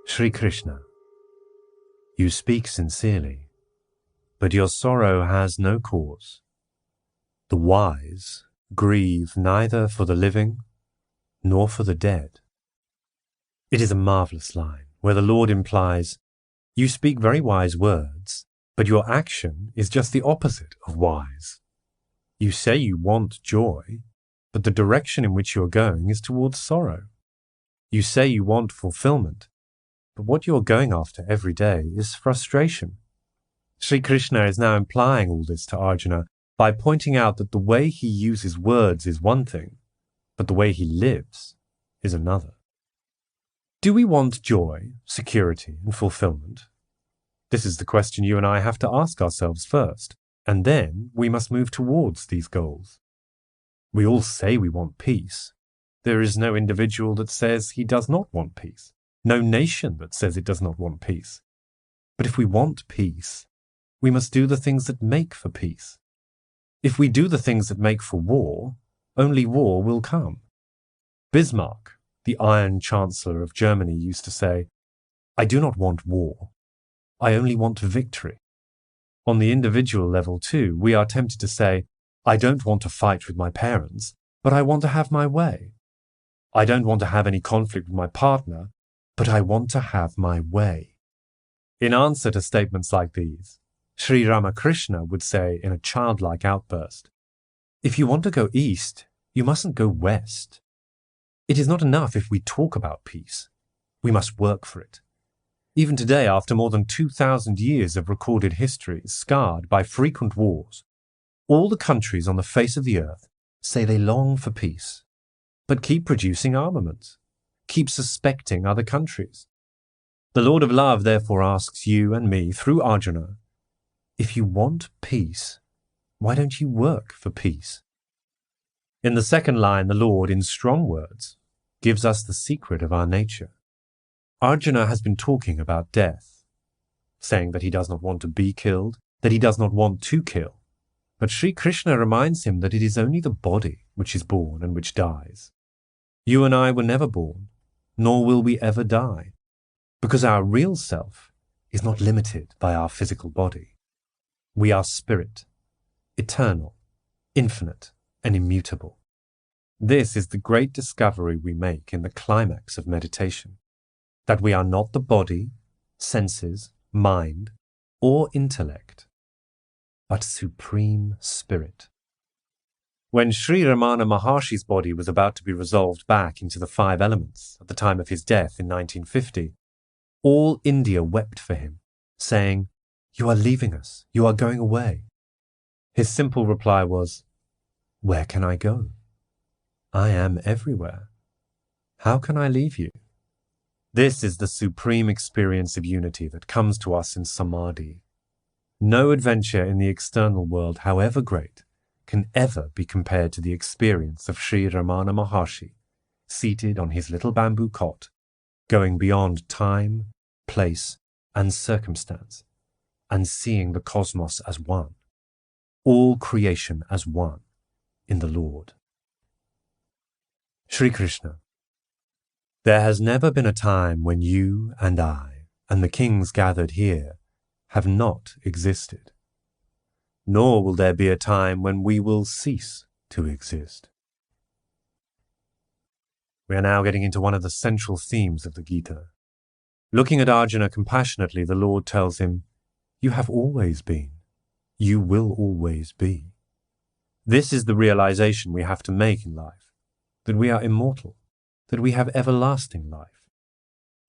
Sri Krishna, you speak sincerely, but your sorrow has no cause. The wise grieve neither for the living nor for the dead. It is a marvelous line where the Lord implies, you speak very wise words, but your action is just the opposite of wise. You say you want joy, but the direction in which you are going is towards sorrow. You say you want fulfillment, but what you are going after every day is frustration. Sri Krishna is now implying all this to Arjuna by pointing out that the way he uses words is one thing, but the way he lives is another. Do we want joy, security, and fulfillment? This is the question you and I have to ask ourselves first, and then we must move towards these goals. We all say we want peace. There is no individual that says he does not want peace, no nation that says it does not want peace. But if we want peace, we must do the things that make for peace. If we do the things that make for war, only war will come. Bismarck, the Iron Chancellor of Germany, used to say, I do not want war. I only want victory. On the individual level too, we are tempted to say, I don't want to fight with my parents, but I want to have my way. I don't want to have any conflict with my partner, but I want to have my way. In answer to statements like these, Sri Ramakrishna would say in a childlike outburst, if you want to go east, you mustn't go west. It is not enough if we talk about peace. We must work for it. Even today, after more than 2,000 years of recorded history scarred by frequent wars, all the countries on the face of the earth say they long for peace, but keep producing armaments, keep suspecting other countries. The Lord of Love therefore asks you and me through Arjuna, if you want peace, why don't you work for peace? In the second line, the Lord, in strong words, gives us the secret of our nature. Arjuna has been talking about death, saying that he does not want to be killed, that he does not want to kill. But Sri Krishna reminds him that it is only the body which is born and which dies. You and I were never born, nor will we ever die, because our real self is not limited by our physical body. We are spirit, eternal, infinite, and immutable. This is the great discovery we make in the climax of meditation, that we are not the body, senses, mind, or intellect, but supreme spirit. When Sri Ramana Maharshi's body was about to be resolved back into the 5 elements at the time of his death in 1950, all India wept for him, saying, You are leaving us, you are going away. His simple reply was, Where can I go? I am everywhere. How can I leave you? This is the supreme experience of unity that comes to us in Samadhi. No adventure in the external world, however great, can ever be compared to the experience of Sri Ramana Maharshi, seated on his little bamboo cot, going beyond time, place, and circumstance, and seeing the cosmos as one, all creation as one, in the Lord. Sri Krishna, there has never been a time when you and I, and the kings gathered here, have not existed. Nor will there be a time when we will cease to exist. We are now getting into one of the central themes of the Gita. Looking at Arjuna compassionately, the Lord tells him, You have always been. You will always be. This is the realization we have to make in life, that we are immortal, that we have everlasting life.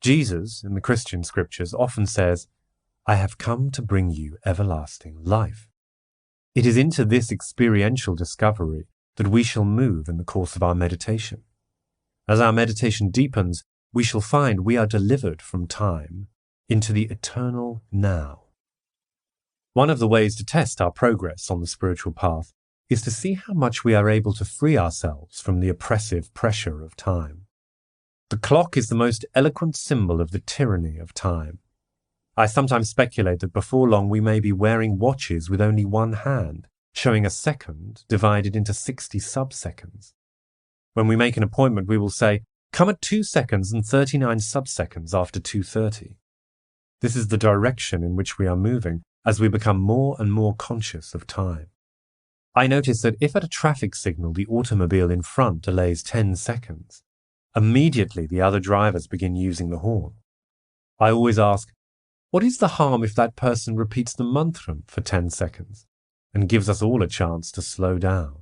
Jesus, in the Christian scriptures, often says, I have come to bring you everlasting life. It is into this experiential discovery that we shall move in the course of our meditation. As our meditation deepens, we shall find we are delivered from time into the eternal now. One of the ways to test our progress on the spiritual path is to see how much we are able to free ourselves from the oppressive pressure of time. The clock is the most eloquent symbol of the tyranny of time. I sometimes speculate that before long we may be wearing watches with only one hand, showing a second divided into 60 sub-seconds. When we make an appointment, we will say, come at 2 seconds and 39 subseconds after 2:30. This is the direction in which we are moving as we become more and more conscious of time. I notice that if at a traffic signal the automobile in front delays 10 seconds, immediately the other drivers begin using the horn. I always ask, what is the harm if that person repeats the mantram for 10 seconds and gives us all a chance to slow down?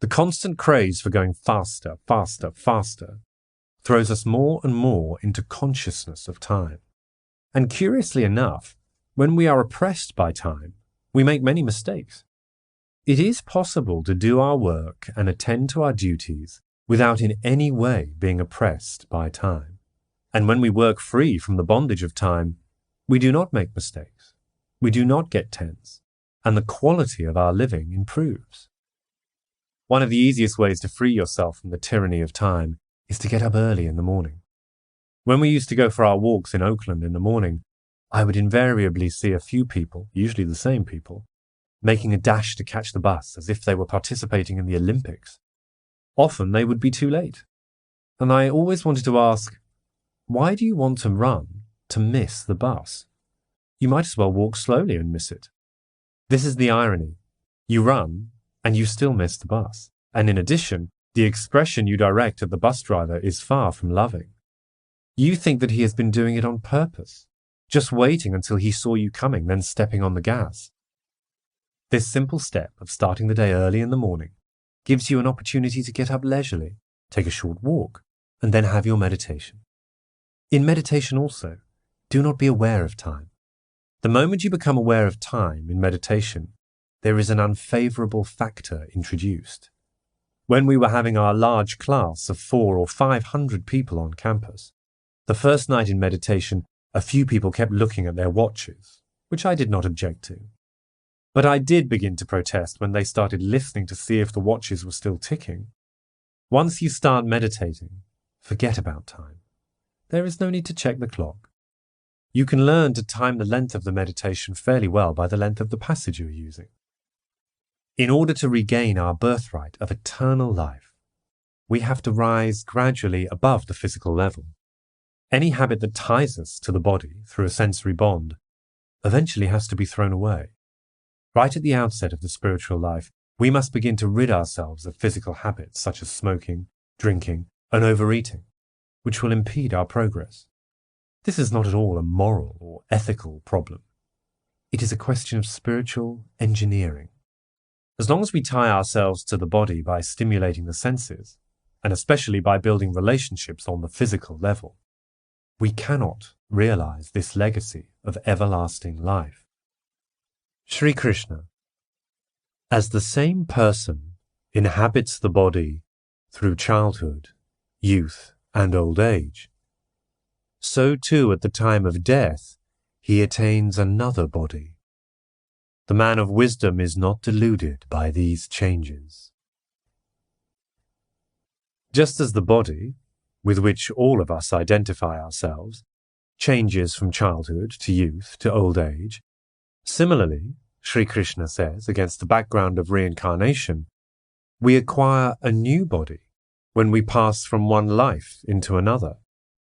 The constant craze for going faster, faster, faster throws us more and more into consciousness of time. And curiously enough, when we are oppressed by time, we make many mistakes. It is possible to do our work and attend to our duties without in any way being oppressed by time. And when we work free from the bondage of time, we do not make mistakes, we do not get tense, and the quality of our living improves. One of the easiest ways to free yourself from the tyranny of time is to get up early in the morning. When we used to go for our walks in Oakland in the morning, I would invariably see a few people, usually the same people, making a dash to catch the bus as if they were participating in the Olympics. Often they would be too late. And I always wanted to ask, why do you want to run to miss the bus? You might as well walk slowly and miss it. This is the irony. You run and you still miss the bus. And in addition, the expression you direct at the bus driver is far from loving. You think that he has been doing it on purpose, just waiting until he saw you coming, then stepping on the gas. This simple step of starting the day early in the morning gives you an opportunity to get up leisurely, take a short walk, and then have your meditation. In meditation also, do not be aware of time. The moment you become aware of time in meditation, there is an unfavorable factor introduced. When we were having our large class of 400 or 500 people on campus, the first night in meditation, a few people kept looking at their watches, which I did not object to. But I did begin to protest when they started listening to see if the watches were still ticking. Once you start meditating, forget about time. There is no need to check the clock. You can learn to time the length of the meditation fairly well by the length of the passage you are using. In order to regain our birthright of eternal life, we have to rise gradually above the physical level. Any habit that ties us to the body through a sensory bond eventually has to be thrown away. Right at the outset of the spiritual life, we must begin to rid ourselves of physical habits such as smoking, drinking, and overeating, which will impede our progress. This is not at all a moral or ethical problem. It is a question of spiritual engineering. As long as we tie ourselves to the body by stimulating the senses, and especially by building relationships on the physical level, we cannot realize this legacy of everlasting life. Sri Krishna, as the same person inhabits the body through childhood, youth, and old age, so too at the time of death he attains another body. The man of wisdom is not deluded by these changes. Just as the body, with which all of us identify ourselves, changes from childhood to youth to old age, similarly, Sri Krishna says, against the background of reincarnation, we acquire a new body when we pass from one life into another,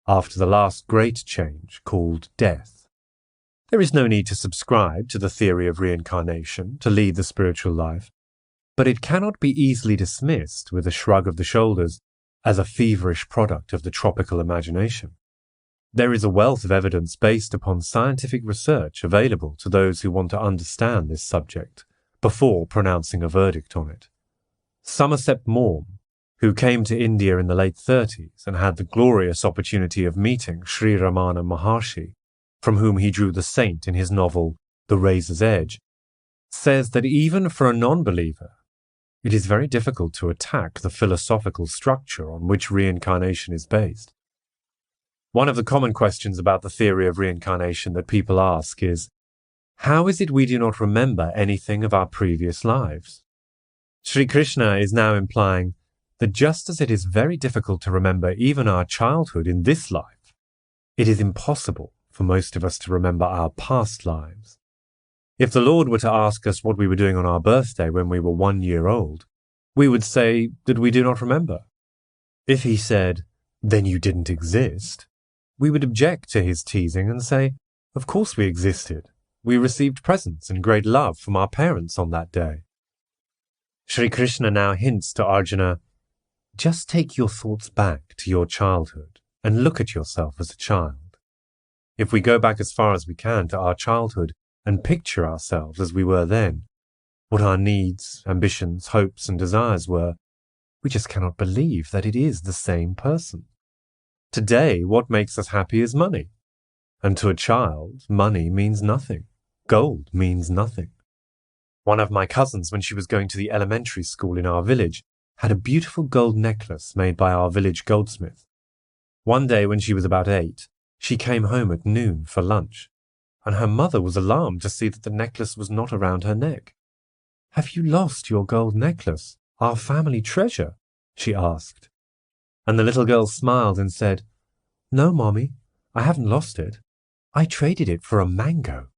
after the last great change called death. There is no need to subscribe to the theory of reincarnation to lead the spiritual life, but it cannot be easily dismissed with a shrug of the shoulders as a feverish product of the tropical imagination. There is a wealth of evidence based upon scientific research available to those who want to understand this subject before pronouncing a verdict on it. Somerset Maugham, who came to India in the late 30s and had the glorious opportunity of meeting Sri Ramana Maharshi, from whom he drew the saint in his novel The Razor's Edge, says that even for a non-believer, it is very difficult to attack the philosophical structure on which reincarnation is based. One of the common questions about the theory of reincarnation that people ask is, how is it we do not remember anything of our previous lives? Sri Krishna is now implying that just as it is very difficult to remember even our childhood in this life, it is impossible for most of us to remember our past lives. If the Lord were to ask us what we were doing on our birthday when we were 1 year old, we would say that we do not remember. If he said, "Then you didn't exist," we would object to his teasing and say, "Of course we existed. We received presents and great love from our parents on that day." Sri Krishna now hints to Arjuna, just take your thoughts back to your childhood and look at yourself as a child. If we go back as far as we can to our childhood and picture ourselves as we were then, what our needs, ambitions, hopes, and desires were, we just cannot believe that it is the same person. Today, what makes us happy is money. And to a child, money means nothing. Gold means nothing. One of my cousins, when she was going to the elementary school in our village, had a beautiful gold necklace made by our village goldsmith. One day when she was about 8, she came home at noon for lunch, and her mother was alarmed to see that the necklace was not around her neck. "Have you lost your gold necklace, our family treasure?" she asked. And the little girl smiled and said, "No, Mommy, I haven't lost it. I traded it for a mango."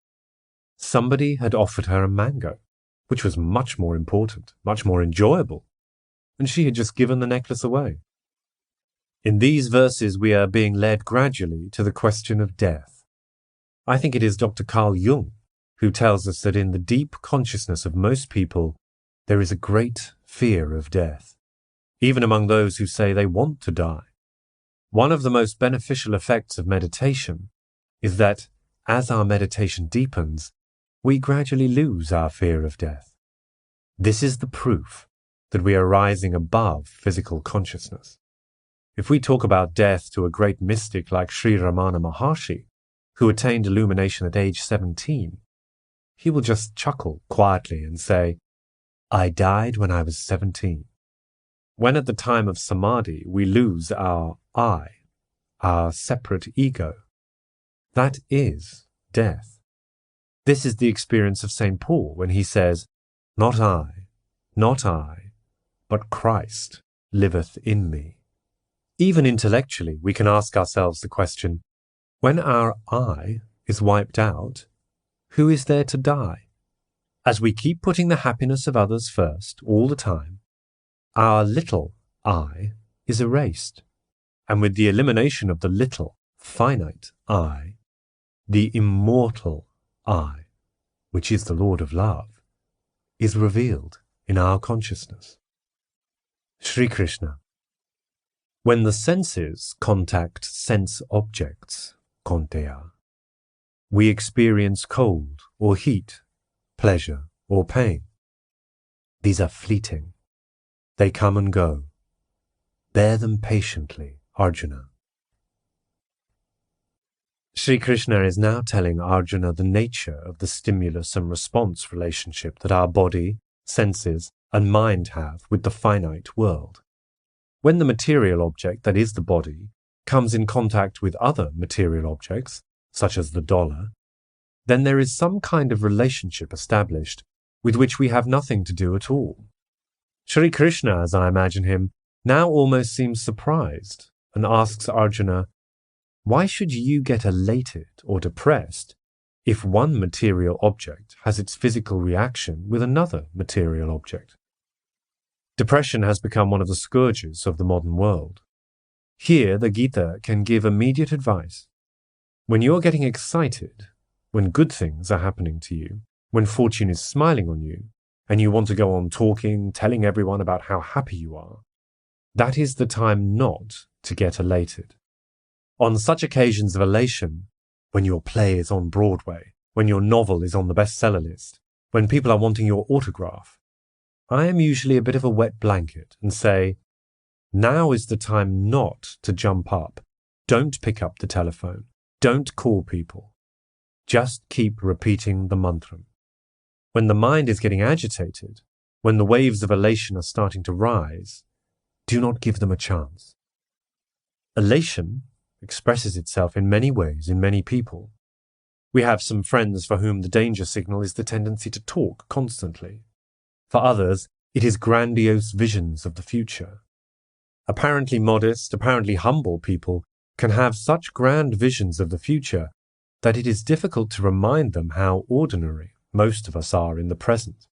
Somebody had offered her a mango, which was much more important, much more enjoyable, and she had just given the necklace away. In these verses, we are being led gradually to the question of death. I think it is Dr. Carl Jung who tells us that in the deep consciousness of most people, there is a great fear of death, even among those who say they want to die. One of the most beneficial effects of meditation is that, as our meditation deepens, we gradually lose our fear of death. This is the proof that we are rising above physical consciousness. If we talk about death to a great mystic like Sri Ramana Maharshi, who attained illumination at age 17, he will just chuckle quietly and say, "I died when I was 17. When at the time of samadhi we lose our I, our separate ego, that is death. This is the experience of St. Paul when he says, not I, but Christ liveth in me." Even intellectually, we can ask ourselves the question, when our I is wiped out, who is there to die? As we keep putting the happiness of others first all the time, our little I is erased. And with the elimination of the little, finite I, the immortal I, which is the Lord of love, is revealed in our consciousness. Sri Krishna. When the senses contact sense objects, konteya, we experience cold or heat, pleasure or pain. These are fleeting. They come and go. Bear them patiently, Arjuna. Sri Krishna is now telling Arjuna the nature of the stimulus and response relationship that our body, senses, and mind have with the finite world. When the material object, that is the body, comes in contact with other material objects, such as the dollar, then there is some kind of relationship established with which we have nothing to do at all. Sri Krishna, as I imagine him, now almost seems surprised and asks Arjuna, why should you get elated or depressed if one material object has its physical reaction with another material object? Depression has become one of the scourges of the modern world. Here, the Gita can give immediate advice. When you're getting excited, when good things are happening to you, when fortune is smiling on you, and you want to go on talking, telling everyone about how happy you are, that is the time not to get elated. On such occasions of elation, when your play is on Broadway, when your novel is on the bestseller list, when people are wanting your autograph, I am usually a bit of a wet blanket and say, now is the time not to jump up. Don't pick up the telephone. Don't call people. Just keep repeating the mantra. When the mind is getting agitated, when the waves of elation are starting to rise, do not give them a chance. Elation expresses itself in many ways in many people. We have some friends for whom the danger signal is the tendency to talk constantly. For others, it is grandiose visions of the future. Apparently modest, apparently humble people can have such grand visions of the future that it is difficult to remind them how ordinary most of us are in the present.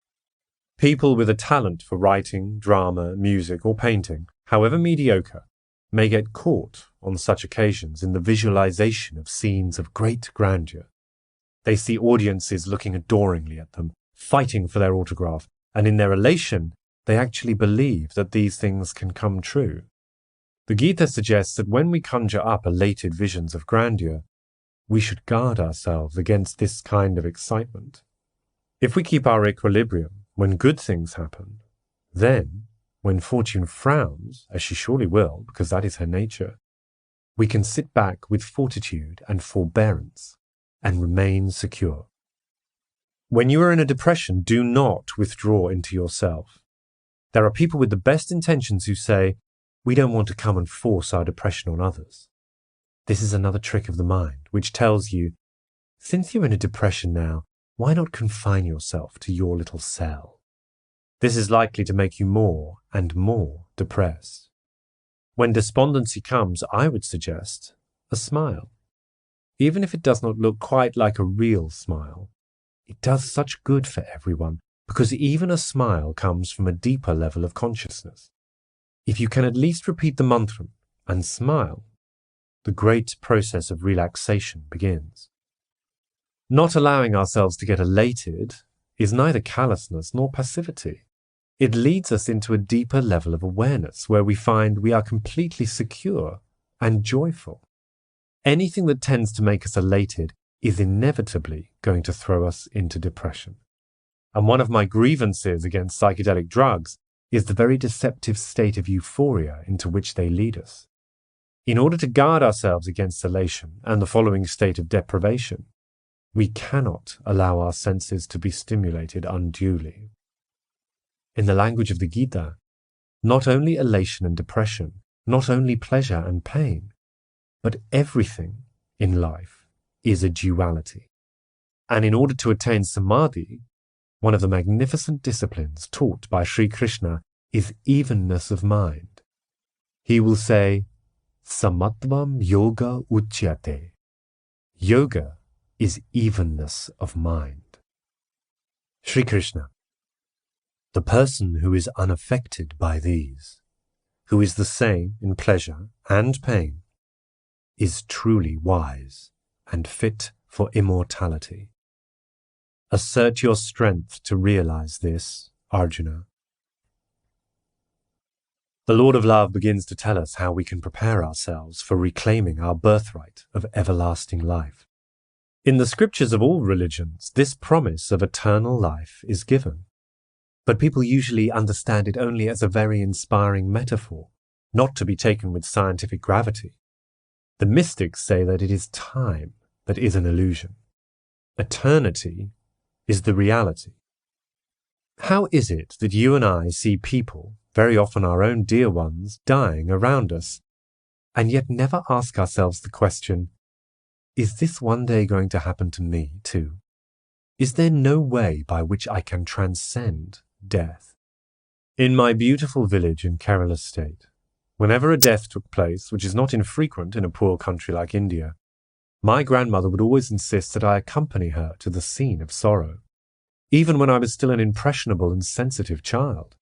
People with a talent for writing, drama, music, or painting, however mediocre, may get caught on such occasions in the visualization of scenes of great grandeur. They see audiences looking adoringly at them, fighting for their autograph, and in their elation, they actually believe that these things can come true. The Gita suggests that when we conjure up elated visions of grandeur, we should guard ourselves against this kind of excitement. If we keep our equilibrium when good things happen, then, when fortune frowns, as she surely will, because that is her nature, we can sit back with fortitude and forbearance and remain secure. When you are in a depression, do not withdraw into yourself. There are people with the best intentions who say, we don't want to come and force our depression on others. This is another trick of the mind, which tells you, since you're in a depression now, why not confine yourself to your little cell? This is likely to make you more and more depressed. When despondency comes, I would suggest a smile. Even if it does not look quite like a real smile, it does such good for everyone, because even a smile comes from a deeper level of consciousness. If you can at least repeat the mantra and smile, the great process of relaxation begins. Not allowing ourselves to get elated is neither callousness nor passivity. It leads us into a deeper level of awareness where we find we are completely secure and joyful. Anything that tends to make us elated is inevitably going to throw us into depression. And one of my grievances against psychedelic drugs is the very deceptive state of euphoria into which they lead us. In order to guard ourselves against elation and the following state of deprivation, we cannot allow our senses to be stimulated unduly. In the language of the Gita, not only elation and depression, not only pleasure and pain, but everything in life is a duality. And in order to attain samadhi, one of the magnificent disciplines taught by Sri Krishna is evenness of mind. He will say, Samatvam yoga uchyate. Yoga is evenness of mind. Sri Krishna. The person who is unaffected by these, who is the same in pleasure and pain, is truly wise and fit for immortality. Assert your strength to realize this, Arjuna. The Lord of Love begins to tell us how we can prepare ourselves for reclaiming our birthright of everlasting life. In the scriptures of all religions, this promise of eternal life is given. But people usually understand it only as a very inspiring metaphor, not to be taken with scientific gravity. The mystics say that it is time that is an illusion. Eternity is the reality. How is it that you and I see people, very often our own dear ones, dying around us, and yet never ask ourselves the question, is this one day going to happen to me too? Is there no way by which I can transcend death? In my beautiful village in Kerala state, whenever a death took place, which is not infrequent in a poor country like India, my grandmother would always insist that I accompany her to the scene of sorrow, even when I was still an impressionable and sensitive child.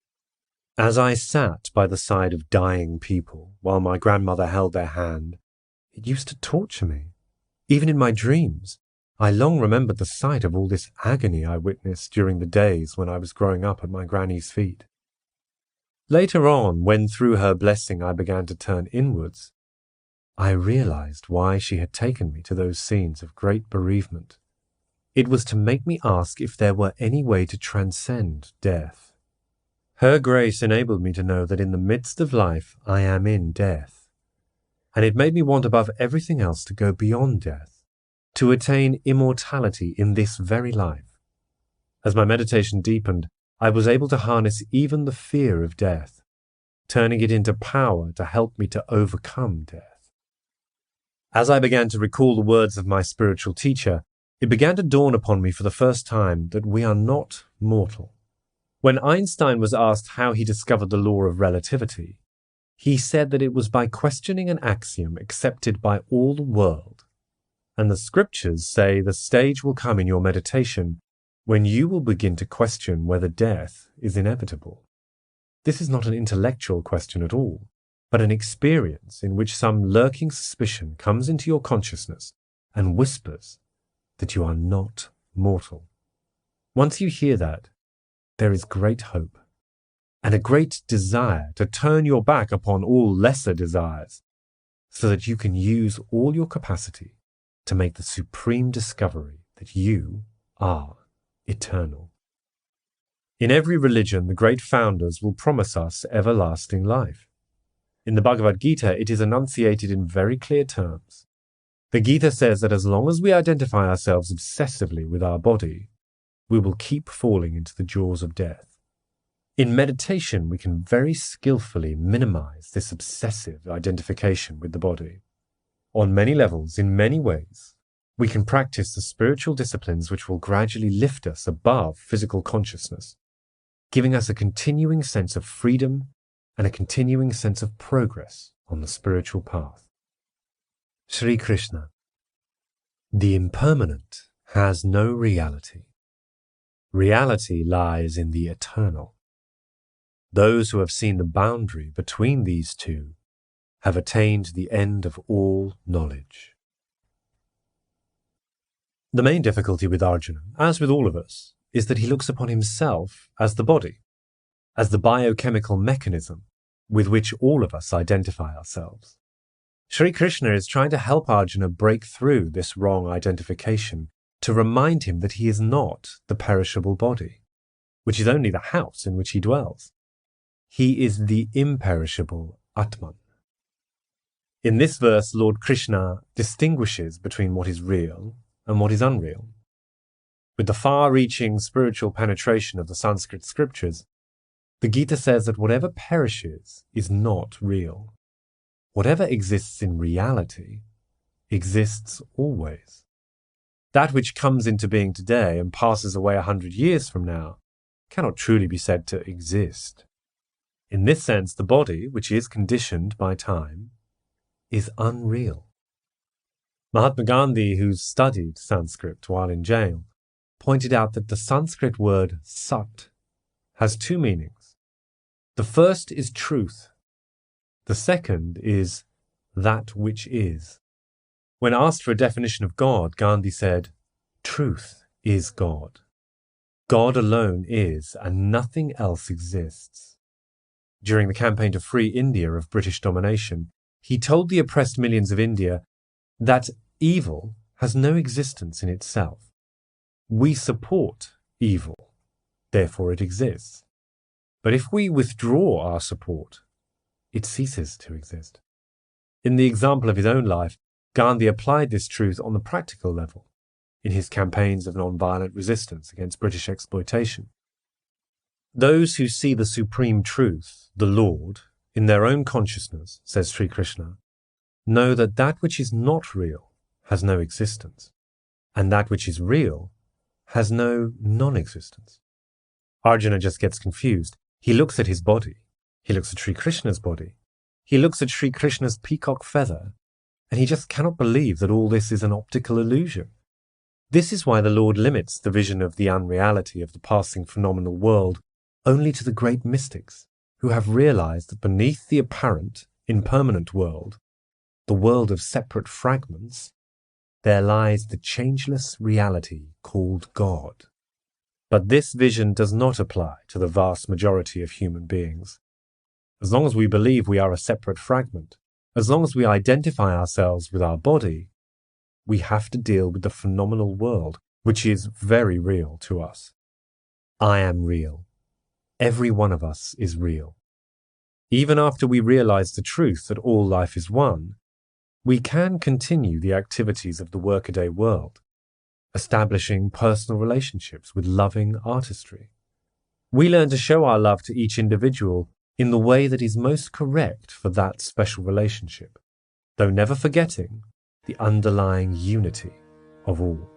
As I sat by the side of dying people while my grandmother held their hand, it used to torture me. Even in my dreams, I long remembered the sight of all this agony I witnessed during the days when I was growing up at my granny's feet. Later on, when through her blessing I began to turn inwards, I realized why she had taken me to those scenes of great bereavement. It was to make me ask if there were any way to transcend death. Her grace enabled me to know that in the midst of life I am in death, and it made me want above everything else to go beyond death, to attain immortality in this very life. As my meditation deepened, I was able to harness even the fear of death, turning it into power to help me to overcome death. As I began to recall the words of my spiritual teacher, it began to dawn upon me for the first time that we are not mortal. When Einstein was asked how he discovered the law of relativity, he said that it was by questioning an axiom accepted by all the world. And the scriptures say the stage will come in your meditation when you will begin to question whether death is inevitable. This is not an intellectual question at all, but an experience in which some lurking suspicion comes into your consciousness and whispers that you are not mortal. Once you hear that, there is great hope and a great desire to turn your back upon all lesser desires so that you can use all your capacity to make the supreme discovery that you are eternal. In every religion, the great founders will promise us everlasting life. In the Bhagavad Gita, it is enunciated in very clear terms. The Gita says that as long as we identify ourselves obsessively with our body, we will keep falling into the jaws of death. In meditation, we can very skillfully minimize this obsessive identification with the body. On many levels, in many ways, we can practice the spiritual disciplines which will gradually lift us above physical consciousness, giving us a continuing sense of freedom and a continuing sense of progress on the spiritual path. Sri Krishna. The impermanent has no reality. Reality lies in the eternal. Those who have seen the boundary between these two have attained the end of all knowledge. The main difficulty with Arjuna, as with all of us, is that he looks upon himself as the body, as the biochemical mechanism with which all of us identify ourselves. Sri Krishna is trying to help Arjuna break through this wrong identification, to remind him that he is not the perishable body, which is only the house in which he dwells. He is the imperishable Atman. In this verse, Lord Krishna distinguishes between what is real and what is unreal. With the far-reaching spiritual penetration of the Sanskrit scriptures, the Gita says that whatever perishes is not real. Whatever exists in reality exists always. That which comes into being today and passes away 100 years from now cannot truly be said to exist. In this sense, the body, which is conditioned by time, is unreal. Mahatma Gandhi, who studied Sanskrit while in jail, pointed out that the Sanskrit word sat has two meanings. The first is truth. The second is that which is. When asked for a definition of God, Gandhi said, "Truth is God. God alone is, and nothing else exists." During the campaign to free India of British domination, he told the oppressed millions of India that evil has no existence in itself. We support evil, therefore it exists. But if we withdraw our support, it ceases to exist. In the example of his own life, Gandhi applied this truth on the practical level in his campaigns of non-violent resistance against British exploitation. Those who see the supreme truth, the Lord, in their own consciousness, says Sri Krishna, know that that which is not real has no existence, and that which is real has no non-existence. Arjuna just gets confused. He looks at his body. He looks at Sri Krishna's body. He looks at Sri Krishna's peacock feather, and he just cannot believe that all this is an optical illusion. This is why the Lord limits the vision of the unreality of the passing phenomenal world only to the great mystics, who have realized that beneath the apparent, impermanent world, the world of separate fragments, there lies the changeless reality called God. But this vision does not apply to the vast majority of human beings. As long as we believe we are a separate fragment, as long as we identify ourselves with our body, we have to deal with the phenomenal world, which is very real to us. I am real. Every one of us is real. Even after we realize the truth that all life is one, we can continue the activities of the workaday world, establishing personal relationships with loving artistry. We learn to show our love to each individual in the way that is most correct for that special relationship, though never forgetting the underlying unity of all.